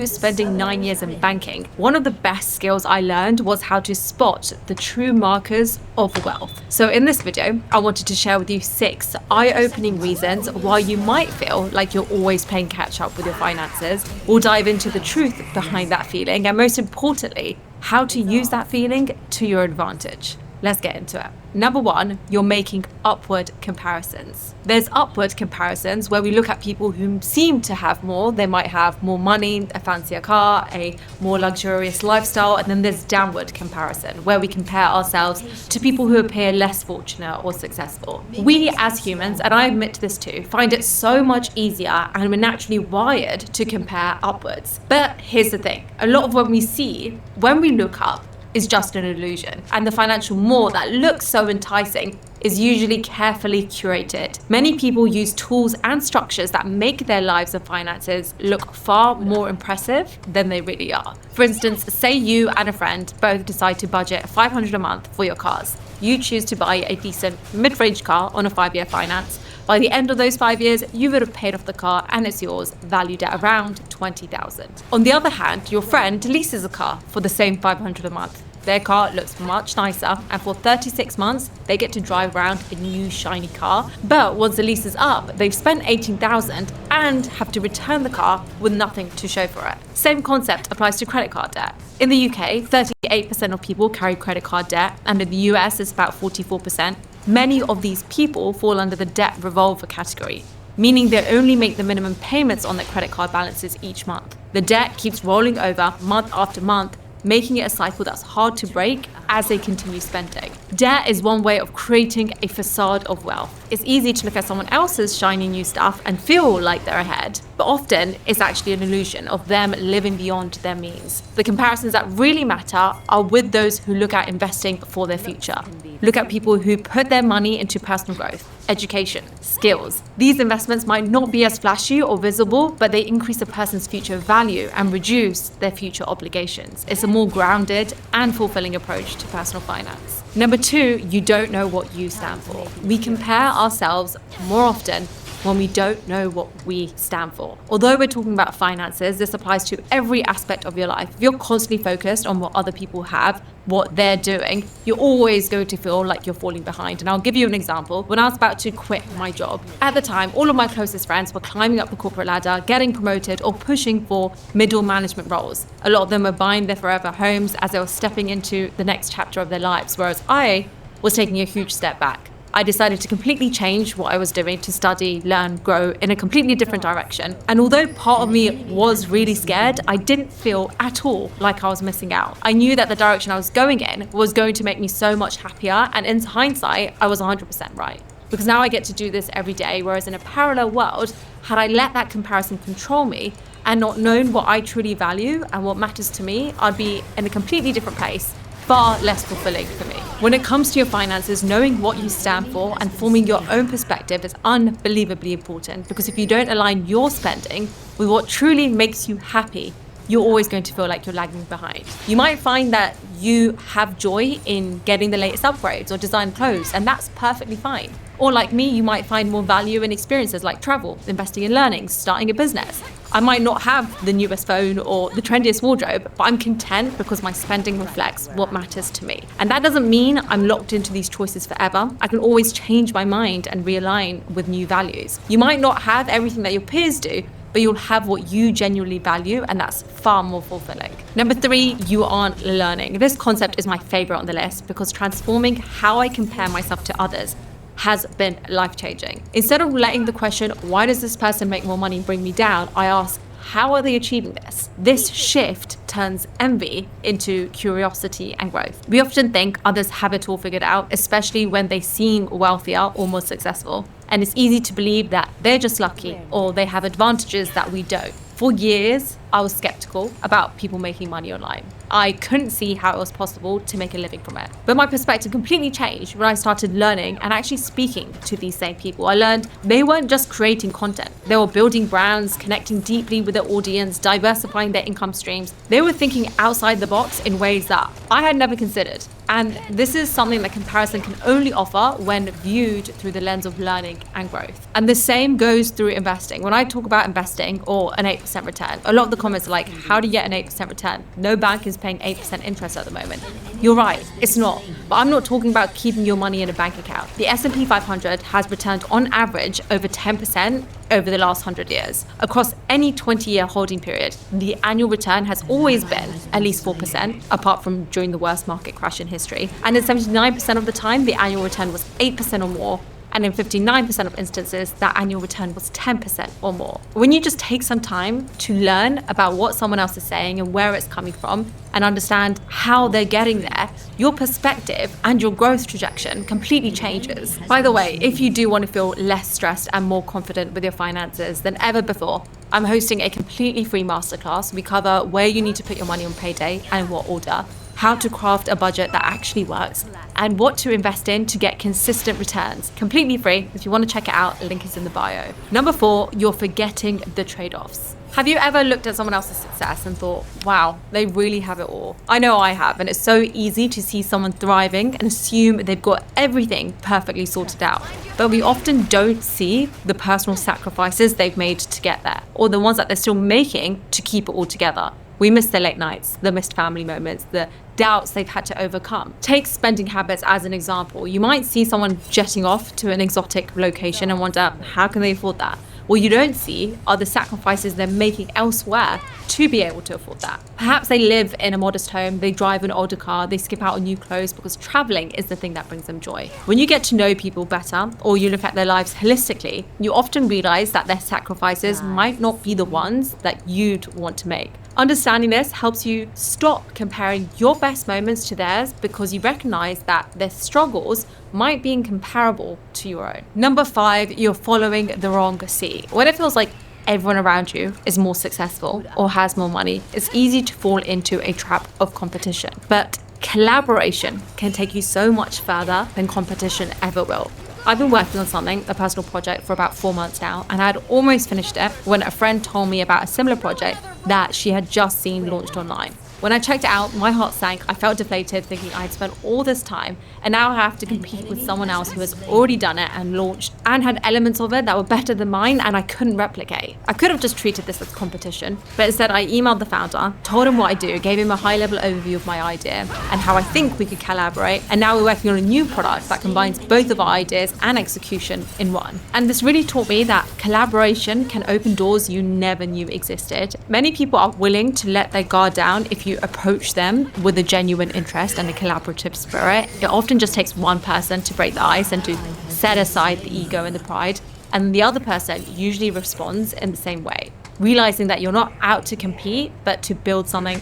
Spending 9 years in banking, one of the best skills I learned was how to spot the true markers of wealth. So in this video, I wanted to share with you 6 eye-opening reasons why you might feel like you're always playing catch up with your finances. We'll dive into the truth behind that feeling and, most importantly, how to use that feeling to your advantage. Let's get into it. Number 1, you're making upward comparisons. There's upward comparisons where we look at people who seem to have more. They might have more money, a fancier car, a more luxurious lifestyle. And then there's downward comparison where we compare ourselves to people who appear less fortunate or successful. We as humans, and I admit to this too, find it so much easier and we're naturally wired to compare upwards. But here's the thing. A lot of what we see when we look up is just an illusion. And the financial more that looks so enticing is usually carefully curated. Many people use tools and structures that make their lives and finances look far more impressive than they really are. For instance, say you and a friend both decide to budget $500 a month for your cars. You choose to buy a decent mid-range car on a 5-year finance. By the end of those 5 years, you would have paid off the car and it's yours, valued at around $20,000. On the other hand, your friend leases a car for the same $500 a month. Their car looks much nicer, and for 36 months, they get to drive around a new shiny car. But once the lease is up, they've spent $18,000 and have to return the car with nothing to show for it. Same concept applies to credit card debt. In the UK, 38% of people carry credit card debt, and in the US, it's about 44%. Many of these people fall under the debt revolver category, meaning they only make the minimum payments on their credit card balances each month. The debt keeps rolling over month after month, making it a cycle that's hard to break as they continue spending. Debt is one way of creating a facade of wealth. It's easy to look at someone else's shiny new stuff and feel like they're ahead, but often it's actually an illusion of them living beyond their means. The comparisons that really matter are with those who look at investing for their future. Look at people who put their money into personal growth, education, skills. These investments might not be as flashy or visible, but they increase a person's future value and reduce their future obligations. It's a more grounded and fulfilling approach to personal finance. Number 2, you don't know what you stand for. We compare ourselves more often when we don't know what we stand for. Although we're talking about finances, this applies to every aspect of your life. If you're constantly focused on what other people have, what they're doing, you're always going to feel like you're falling behind. And I'll give you an example. When I was about to quit my job, at the time, all of my closest friends were climbing up the corporate ladder, getting promoted, or pushing for middle management roles. A lot of them were buying their forever homes as they were stepping into the next chapter of their lives, whereas I was taking a huge step back. I decided to completely change what I was doing to study, learn, grow in a completely different direction. And although part of me was really scared, I didn't feel at all like I was missing out. I knew that the direction I was going in was going to make me so much happier. And in hindsight, I was 100% right. Because now I get to do this every day. Whereas in a parallel world, had I let that comparison control me and not known what I truly value and what matters to me, I'd be in a completely different place. Far less fulfilling for me. When it comes to your finances, knowing what you stand for and forming your own perspective is unbelievably important, because if you don't align your spending with what truly makes you happy, you're always going to feel like you're lagging behind. You might find that you have joy in getting the latest upgrades or design clothes, and that's perfectly fine. Or like me, you might find more value in experiences like travel, investing in learning, starting a business. I might not have the newest phone or the trendiest wardrobe, but I'm content because my spending reflects what matters to me. And that doesn't mean I'm locked into these choices forever. I can always change my mind and realign with new values. You might not have everything that your peers do, but you'll have what you genuinely value, and that's far more fulfilling. Number 3, you aren't learning. This concept is my favorite on the list because transforming how I compare myself to others has been life-changing. Instead of letting the question, why does this person make more money, bring me down, I ask, how are they achieving this? This shift turns envy into curiosity and growth. We often think others have it all figured out, especially when they seem wealthier or more successful. And it's easy to believe that they're just lucky or they have advantages that we don't. For years, I was skeptical about people making money online. I couldn't see how it was possible to make a living from it. But my perspective completely changed when I started learning and actually speaking to these same people. I learned they weren't just creating content. They were building brands, connecting deeply with their audience, diversifying their income streams. They were thinking outside the box in ways that I had never considered. And this is something that comparison can only offer when viewed through the lens of learning and growth. And the same goes through investing. When I talk about investing or an 8% return, a lot of the comments are like, how do you get an 8% return? No bank is paying 8% interest at the moment. You're right, it's not. But I'm not talking about keeping your money in a bank account. The S&P 500 has returned on average over 10% over the last 100 years. Across any 20-year holding period, the annual return has always been at least 4%, apart from during the worst market crash in history. And in 79% of the time, the annual return was 8% or more. And in 59% of instances, that annual return was 10% or more. When you just take some time to learn about what someone else is saying and where it's coming from, and understand how they're getting there, your perspective and your growth trajectory completely changes. By the way, if you do want to feel less stressed and more confident with your finances than ever before, I'm hosting a completely free masterclass. We cover where you need to put your money on payday and in what order, how to craft a budget that actually works, and what to invest in to get consistent returns. Completely free. If you want to check it out, link is in the bio. Number 4, you're forgetting the trade-offs. Have you ever looked at someone else's success and thought, wow, they really have it all? I know I have, and it's so easy to see someone thriving and assume they've got everything perfectly sorted out. But we often don't see the personal sacrifices they've made to get there, or the ones that they're still making to keep it all together. We miss the late nights, the missed family moments, the doubts they've had to overcome. Take spending habits as an example. You might see someone jetting off to an exotic location and wonder, how can they afford that? What you don't see are the sacrifices they're making elsewhere to be able to afford that. Perhaps they live in a modest home, they drive an older car, they skip out on new clothes because traveling is the thing that brings them joy. When you get to know people better, or you look at their lives holistically, you often realize that their sacrifices might not be the ones that you'd want to make. Understanding this helps you stop comparing your best moments to theirs, because you recognize that their struggles might be incomparable to your own. Number 5, you're following the wrong sea. When it feels like everyone around you is more successful or has more money, it's easy to fall into a trap of competition. But collaboration can take you so much further than competition ever will. I've been working on something, a personal project, for about 4 months now, and I had almost finished it when a friend told me about a similar project that she had just seen launched online. When I checked it out, my heart sank. I felt deflated, thinking I'd spent all this time and now I have to compete with someone else who has already done it and launched and had elements of it that were better than mine, and I couldn't replicate. I could have just treated this as competition, but instead I emailed the founder, told him what I do, gave him a high-level overview of my idea and how I think we could collaborate, and now we're working on a new product that combines both of our ideas and execution in one. And this really taught me that collaboration can open doors you never knew existed. Many people are willing to let their guard down if you approach them with a genuine interest and a collaborative spirit. It often just takes one person to break the ice and to set aside the ego and the pride, and the other person usually responds in the same way, realizing that you're not out to compete but to build something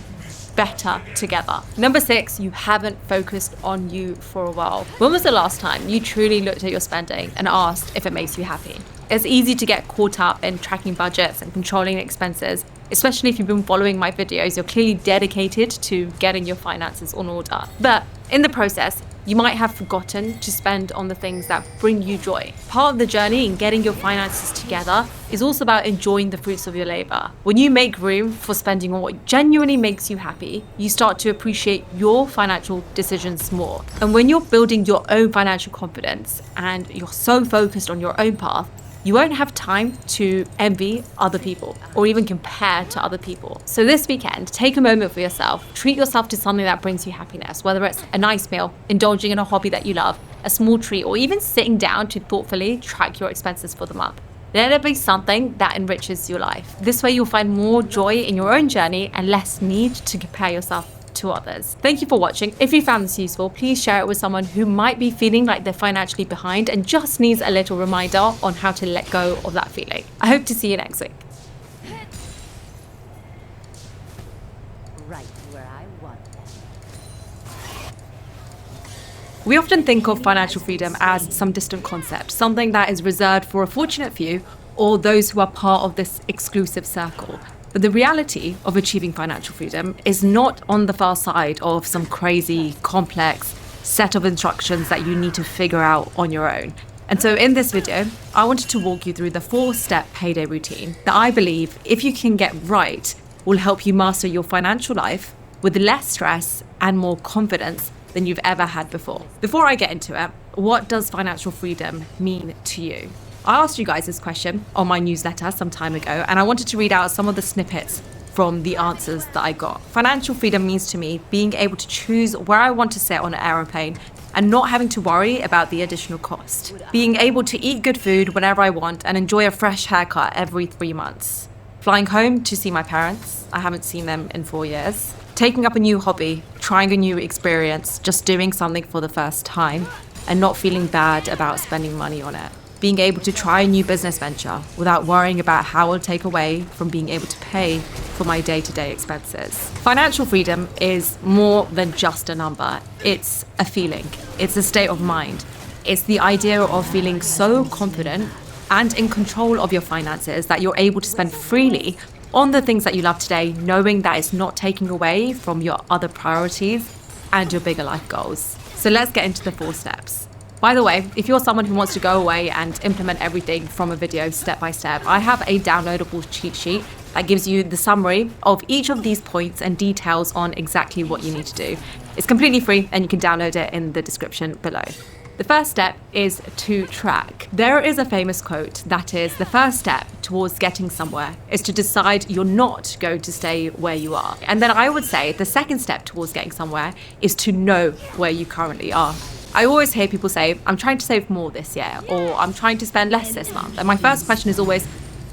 better together. Number 6, you haven't focused on you for a while. When was the last time you truly looked at your spending and asked if it makes you happy? It's easy to get caught up in tracking budgets and controlling expenses, especially if you've been following my videos. You're clearly dedicated to getting your finances on order. But in the process, you might have forgotten to spend on the things that bring you joy. Part of the journey in getting your finances together is also about enjoying the fruits of your labor. When you make room for spending on what genuinely makes you happy, you start to appreciate your financial decisions more. And when you're building your own financial confidence and you're so focused on your own path, you won't have time to envy other people or even compare to other people. So this weekend, take a moment for yourself. Treat yourself to something that brings you happiness, whether it's a nice meal, indulging in a hobby that you love, a small treat, or even sitting down to thoughtfully track your expenses for the month. Let it be something that enriches your life. This way you'll find more joy in your own journey and less need to compare yourself to others. Thank you for watching. If you found this useful, please share it with someone who might be feeling like they're financially behind and just needs a little reminder on how to let go of that feeling. I hope to see you next week. Right where I want them. We often think of financial freedom as some distant concept, something that is reserved for a fortunate few or those who are part of this exclusive circle. But the reality of achieving financial freedom is not on the far side of some crazy, complex set of instructions that you need to figure out on your own. And so in this video, I wanted to walk you through the 4-step payday routine that I believe, if you can get right, will help you master your financial life with less stress and more confidence than you've ever had before. Before I get into it, what does financial freedom mean to you? I asked you guys this question on my newsletter some time ago, and I wanted to read out some of the snippets from the answers that I got. Financial freedom means to me being able to choose where I want to sit on an aeroplane and not having to worry about the additional cost. Being able to eat good food whenever I want and enjoy a fresh haircut every 3 months. Flying home to see my parents. I haven't seen them in 4 years. Taking up a new hobby, trying a new experience, just doing something for the first time and not feeling bad about spending money on it. Being able to try a new business venture without worrying about how it'll take away from being able to pay for my day-to-day expenses. Financial freedom is more than just a number. It's a feeling. It's a state of mind. It's the idea of feeling so confident and in control of your finances that you're able to spend freely on the things that you love today, knowing that it's not taking away from your other priorities and your bigger life goals. So let's get into the 4 steps. By the way, if you're someone who wants to go away and implement everything from a video step by step, I have a downloadable cheat sheet that gives you the summary of each of these points and details on exactly what you need to do. It's completely free and you can download it in the description below. The first step is to track. There is a famous quote that is, the first step towards getting somewhere is to decide you're not going to stay where you are. And then I would say the second step towards getting somewhere is to know where you currently are. I always hear people say, I'm trying to save more this year, or I'm trying to spend less this month. And my first question is always,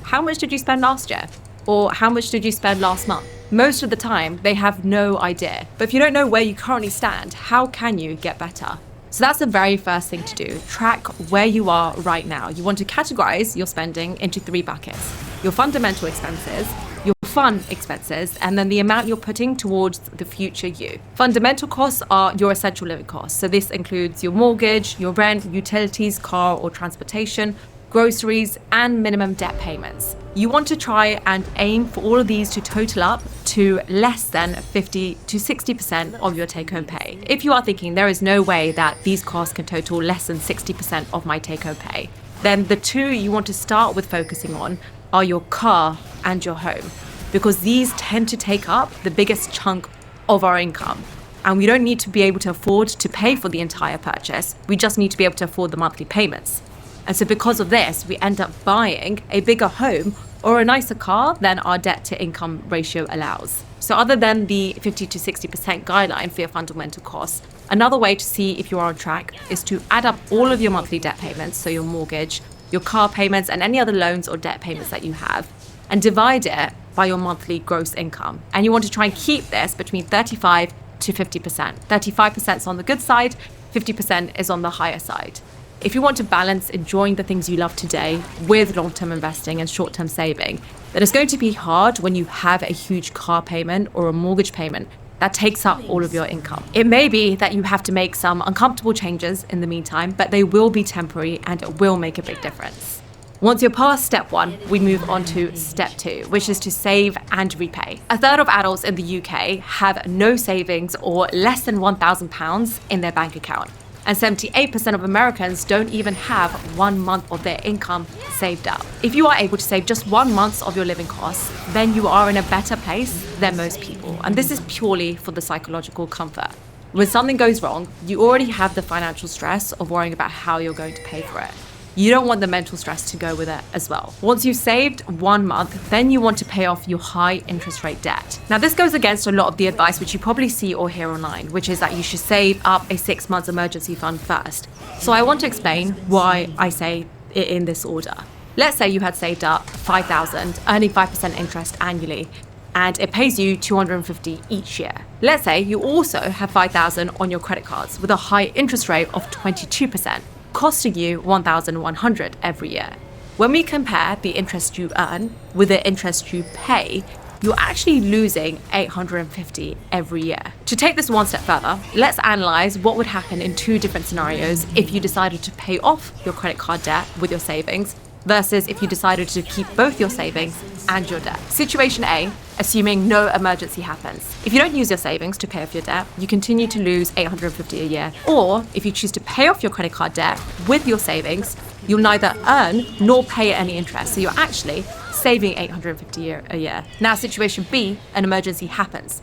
how much did you spend last year? Or how much did you spend last month? Most of the time, they have no idea. But if you don't know where you currently stand, how can you get better? So that's the very first thing to do. Track where you are right now. You want to categorize your spending into 3 buckets. Your fundamental expenses, your fun expenses, and then the amount you're putting towards the future you. Fundamental costs are your essential living costs. So this includes your mortgage, your rent, utilities, car or transportation, groceries, and minimum debt payments. You want to try and aim for all of these to total up to less than 50 to 60% of your take-home pay. If you are thinking there is no way that these costs can total less than 60% of my take-home pay, then the 2 you want to start with focusing on are your car and your home, because these tend to take up the biggest chunk of our income. And we don't need to be able to afford to pay for the entire purchase. We just need to be able to afford the monthly payments. And so because of this, we end up buying a bigger home or a nicer car than our debt to income ratio allows. So other than the 50 to 60% guideline for your fundamental costs, another way to see if you're on track is to add up all of your monthly debt payments, so your mortgage, your car payments, and any other loans or debt payments that you have, and divide it by your monthly gross income. And you want to try and keep this between 35 to 50%. 35% is on the good side, 50% is on the higher side. If you want to balance enjoying the things you love today with long-term investing and short-term saving, then it's going to be hard when you have a huge car payment or a mortgage payment that takes up all of your income. It may be that you have to make some uncomfortable changes in the meantime, but they will be temporary and it will make a big difference. Once you're past step 1, we move on to step 2, which is to save and repay. A third of adults in the UK have no savings or less than £1,000 in their bank account. And 78% of Americans don't even have 1 month of their income saved up. If you are able to save just 1 month of your living costs, then you are in a better place than most people. And this is purely for the psychological comfort. When something goes wrong, you already have the financial stress of worrying about how you're going to pay for it. You don't want the mental stress to go with it as well. Once you've saved 1 month, then you want to pay off your high interest rate debt. Now, this goes against a lot of the advice which you probably see or hear online, which is that you should save up a 6 months emergency fund first. So I want to explain why I say it in this order. Let's say you had saved up $5,000, earning 5% interest annually, and it pays you $250 each year. Let's say you also have $5,000 on your credit cards with a high interest rate of 22%. Costing you $1,100 every year. When we compare the interest you earn with the interest you pay, you're actually losing $850 every year. To take this one step further, let's analyze what would happen in 2 different scenarios if you decided to pay off your credit card debt with your savings versus if you decided to keep both your savings and your debt. Situation A, assuming no emergency happens. If you don't use your savings to pay off your debt, you continue to lose $850 a year. Or if you choose to pay off your credit card debt with your savings, you'll neither earn nor pay any interest. So you're actually saving $850 a year. Now, situation B, an emergency happens.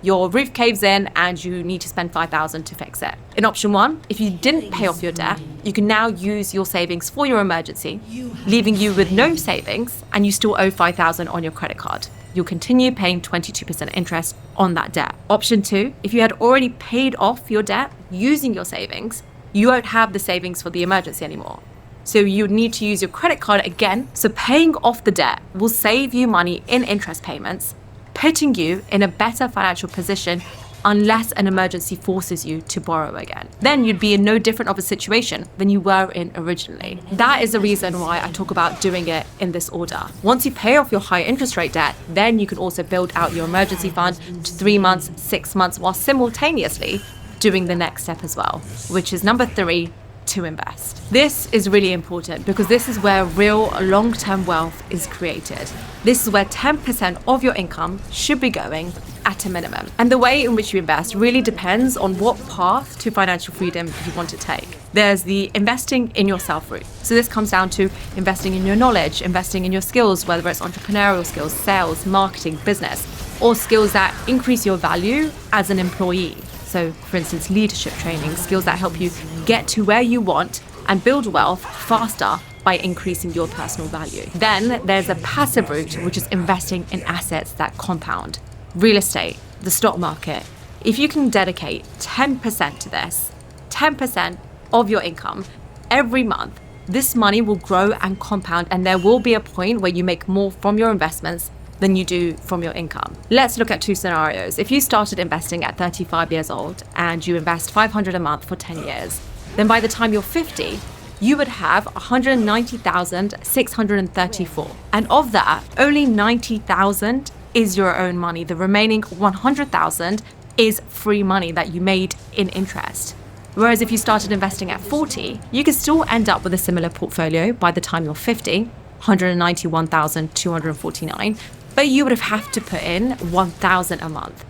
your roof caves in and you need to spend $5,000 to fix it. In option 1, if you didn't pay off your debt, you can now use your savings for your emergency, leaving you with no savings and you still owe $5,000 on your credit card. You'll continue paying 22% interest on that debt. Option 2, if you had already paid off your debt using your savings, you won't have the savings for the emergency anymore. So you need to use your credit card again. So paying off the debt will save you money in interest payments, putting you in a better financial position unless an emergency forces you to borrow again. Then you'd be in no different of a situation than you were in originally. That is the reason why I talk about doing it in this order. Once you pay off your high interest rate debt, then you can also build out your emergency fund to 3 months, 6 months, while simultaneously doing the next step as well, which is number 3, to invest. This is really important because this is where real long-term wealth is created. This is where 10% of your income should be going at a minimum. And the way in which you invest really depends on what path to financial freedom you want to take. There's the investing in yourself route. So this comes down to investing in your knowledge, investing in your skills, whether it's entrepreneurial skills, sales, marketing, business, or skills that increase your value as an employee. So, for instance, leadership training, skills that help you get to where you want and build wealth faster by increasing your personal value. Then there's a passive route, which is investing in assets that compound. Real estate, the stock market. If you can dedicate 10% to this, 10% of your income every month, this money will grow and compound, and there will be a point where you make more from your investments than you do from your income. Let's look at 2 scenarios. If you started investing at 35 years old and you invest $500 a month for 10 years, then by the time you're 50, you would have $190,634. And of that, only $90,000 is your own money. The remaining $100,000 is free money that you made in interest. Whereas if you started investing at 40, you could still end up with a similar portfolio by the time you're 50, $191,249, but you would have to put in $1,000 a month.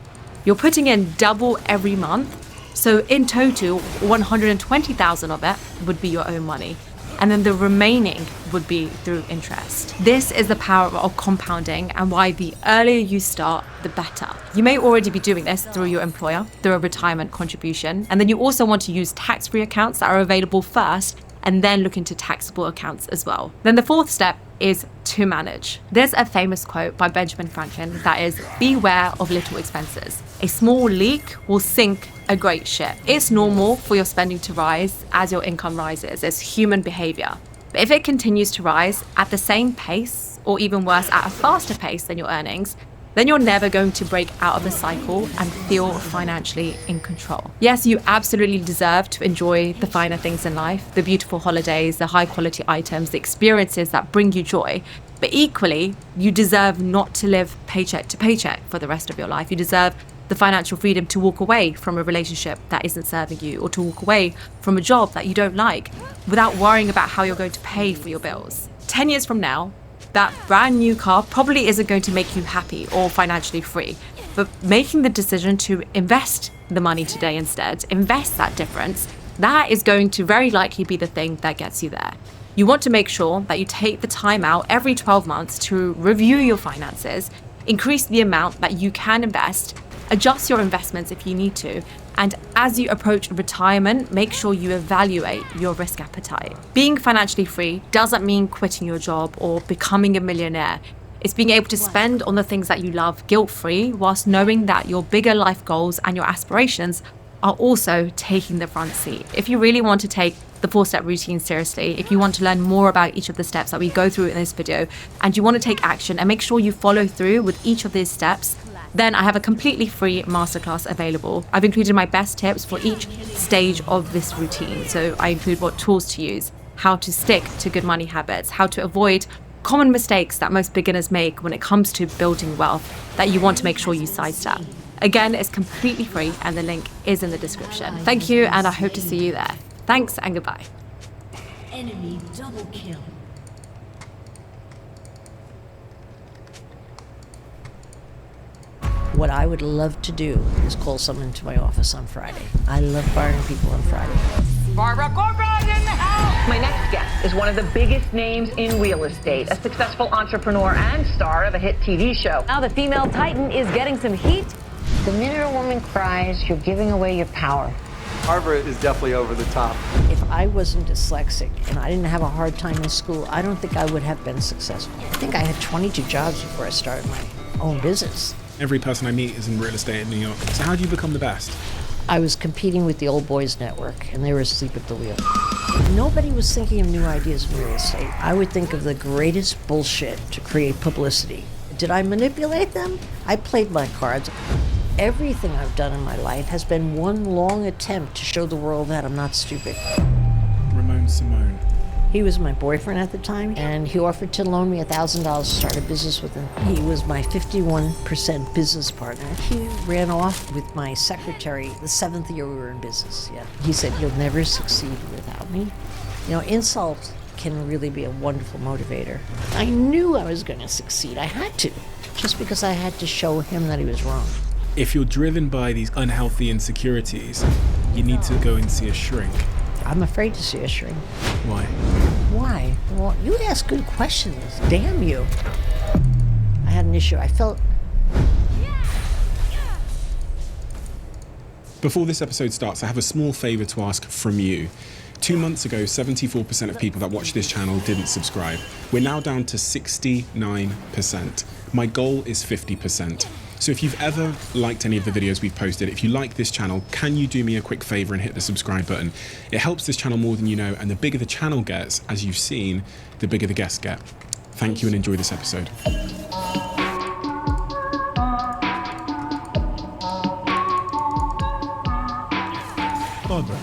You're putting in double every month, so in total, $120,000 of it would be your own money, and then the remaining would be through interest. This is the power of compounding, and why the earlier you start, the better. You may already be doing this through your employer, through a retirement contribution, and then you also want to use tax-free accounts that are available first, and then look into taxable accounts as well. Then the 4th step is to manage. There's a famous quote by Benjamin Franklin that is, "Beware of little expenses. A small leak will sink a great ship." It's normal for your spending to rise as your income rises. It's human behavior. But if it continues to rise at the same pace, or even worse, at a faster pace than your earnings, then you're never going to break out of the cycle and feel financially in control. Yes, you absolutely deserve to enjoy the finer things in life, the beautiful holidays, the high quality items, the experiences that bring you joy. But equally, you deserve not to live paycheck to paycheck for the rest of your life. You deserve the financial freedom to walk away from a relationship that isn't serving you, or to walk away from a job that you don't like without worrying about how you're going to pay for your bills. 10 years from now, that brand new car probably isn't going to make you happy or financially free, but making the decision to invest the money today instead, invest that difference, that is going to very likely be the thing that gets you there. You want to make sure that you take the time out every 12 months to review your finances, increase the amount that you can invest, adjust your investments if you need to, and as you approach retirement, make sure you evaluate your risk appetite. Being financially free doesn't mean quitting your job or becoming a millionaire. It's being able to spend on the things that you love guilt-free, whilst knowing that your bigger life goals and your aspirations are also taking the front seat. If you really want to take the 4-step routine seriously, if you want to learn more about each of the steps that we go through in this video, and you want to take action and make sure you follow through with each of these steps, then I have a completely free masterclass available. I've included my best tips for each stage of this routine. So I include what tools to use, how to stick to good money habits, how to avoid common mistakes that most beginners make when it comes to building wealth that you want to make sure you sidestep. Again, it's completely free and the link is in the description. Thank you, and I hope to see you there. Thanks and goodbye. Enemy double kill. What I would love to do is call someone to my office on Friday. I love firing people on Friday. Barbara Corbett in the house! My next guest is one of the biggest names in real estate, a successful entrepreneur and star of a hit TV show. Now the female titan is getting some heat. The minute a woman cries, you're giving away your power. Barbara is definitely over the top. If I wasn't dyslexic and I didn't have a hard time in school, I don't think I would have been successful. I think I had 22 jobs before I started my own business. Every person I meet is in real estate in New York. So how do you become the best? I was competing with the old boys network, and they were asleep at the wheel. Nobody was thinking of new ideas in real estate. I would think of the greatest bullshit to create publicity. Did I manipulate them? I played my cards. Everything I've done in my life has been one long attempt to show the world that I'm not stupid. Ramon Simone. He was my boyfriend at the time, and he offered to loan me $1,000 to start a business with him. He was my 51% business partner. He ran off with my secretary the 7th year we were in business. Yeah. He said, "You'll never succeed without me." You know, insult can really be a wonderful motivator. I knew I was going to succeed. I had to, just because I had to show him that he was wrong. If you're driven by these unhealthy insecurities, you need to go and see a shrink. I'm afraid to see a shrink. Why? Why? Well, you ask good questions. Damn you. I had an issue. I felt... Before this episode starts, I have a small favor to ask from you. 2 months ago, 74% of people that watch this channel didn't subscribe. We're now down to 69%. My goal is 50%. So if you've ever liked any of the videos we've posted, if you like this channel, can you do me a quick favor and hit the subscribe button? It helps this channel more than you know, and the bigger the channel gets, as you've seen, the bigger the guests get. Thank you and enjoy this episode. Barbara,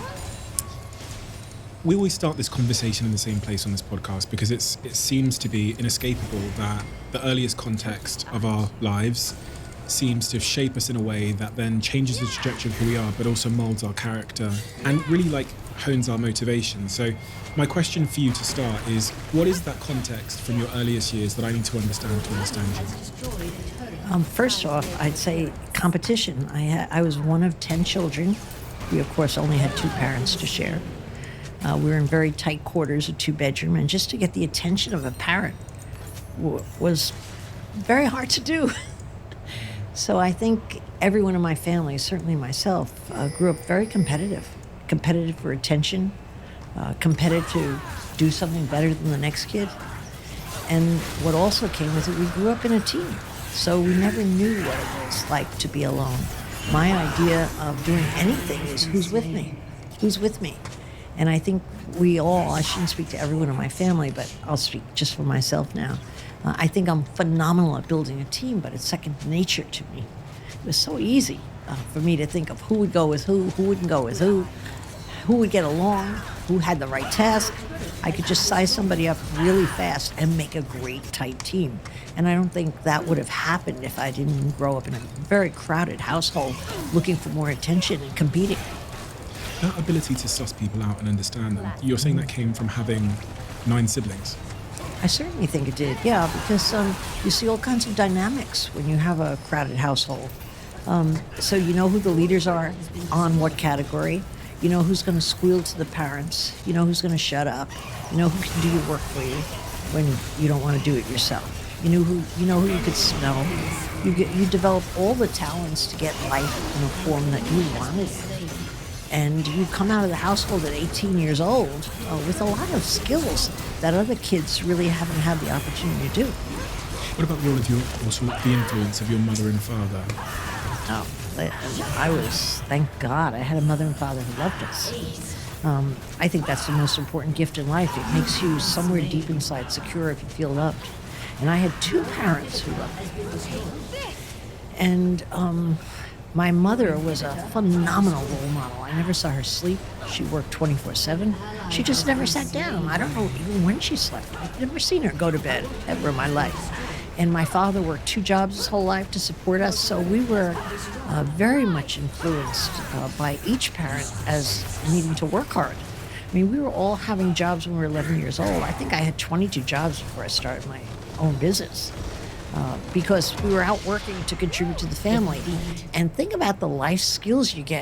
we always start this conversation in the same place on this podcast because it seems to be inescapable that the earliest context of our lives seems to shape us in a way that then changes the trajectory of who we are, but also molds our character and really hones our motivation. So my question for you to start is, what is that context from your earliest years that I need to understand you? First off, I'd say competition. I was one of 10 children. We, of course, only had 2 parents to share. We were in very tight quarters, a 2-bedroom, and just to get the attention of a parent was very hard to do. So I think everyone in my family, certainly myself, grew up very competitive for attention, competitive to do something better than the next kid. And what also came with it, we grew up in a team. So we never knew what it was like to be alone. My idea of doing anything is who's with me? Who's with me? And I think we all, I shouldn't speak to everyone in my family, but I'll speak just for myself now. I think I'm phenomenal at building a team, but it's second nature to me. It was so easy for me to think of who would go with who wouldn't go with who would get along, who had the right task. I could just size somebody up really fast and make a great tight team. And I don't think that would have happened if I didn't grow up in a very crowded household looking for more attention and competing. That ability to suss people out and understand them, you're saying that came from having 9 siblings? I certainly think it did, yeah, because you see all kinds of dynamics when you have a crowded household. So you know who the leaders are on what category. You know who's going to squeal to the parents. You know who's going to shut up. You know who can do your work for you when you don't want to do it yourself. You know who you could smell. You develop all the talents to get life in a form that you wanted. And you come out of the household at 18 years old with a lot of skills that other kids really haven't had the opportunity to do. What about the influence of your mother and father? I was, thank God, I had a mother and father who loved us. I think that's the most important gift in life. It makes you somewhere deep inside secure if you feel loved. And I had 2 parents who loved me. And my mother was a phenomenal role model. I never saw her sleep. She worked 24/7. She just never sat down. I don't know even when she slept. I've never seen her go to bed ever in my life. And my father worked 2 jobs his whole life to support us. So we were very much influenced by each parent as needing to work hard. I mean, we were all having jobs when we were 11 years old. I think I had 22 jobs before I started my own business. Because we were out working to contribute to the family. And think about the life skills you get.